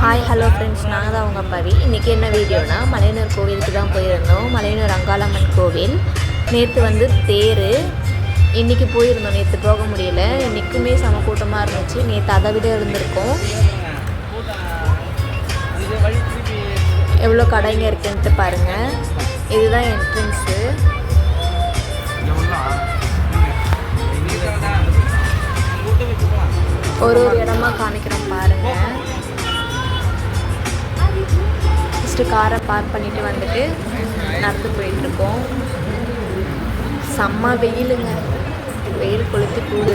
Hi hello friends, நாங்கள் தான் உங்கள் பவி. இன்றைக்கி என்ன வீடியோனா, மலையனூர் கோவிலுக்கு தான் போயிருந்தோம். மலையனூர் அங்காளம்மன் கோவில். நேற்று வந்து தேர். இன்றைக்கி போயிருந்தோம். நேற்று போக முடியல. இன்றைக்குமே செம கூட்டமாக இருந்துச்சு. நேற்று அதை விட இருந்திருக்கோம். எவ்வளோ கடைங்க இருக்குன்ட்டு பாருங்கள். இதுதான் என்ட்ரன்ஸு. ஒரு இடமா காமிக்கிறோம் பாருங்கள். ஃபஸ்ட்டு காரை பார்க் பண்ணிவிட்டு வந்துட்டு நடந்து போயிட்டுருக்கோம். செம்ம வெயிலுங்க. வெயில் கொளுத்தி கூடு.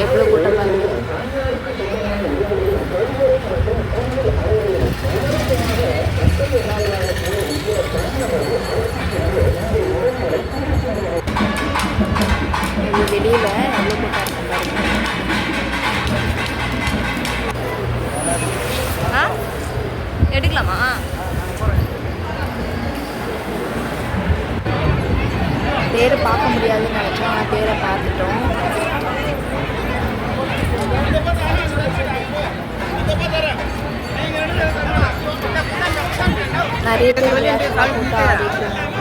எவ்வளோ கூட்டமாக இருக்குது. எவ்வளோ வெளியில் எவ்வளோ கூட்டம் இருக்கு பாருங்க. எடுக்கலாமா? தேரை பார்க்க முடியாதுன்னு நினச்சோம். ஆனால் தேரை பார்த்துட்டோம். நிறைய பேர் விளையாட்டு கூட்டம் ஆடிட்டு இருந்தாங்க.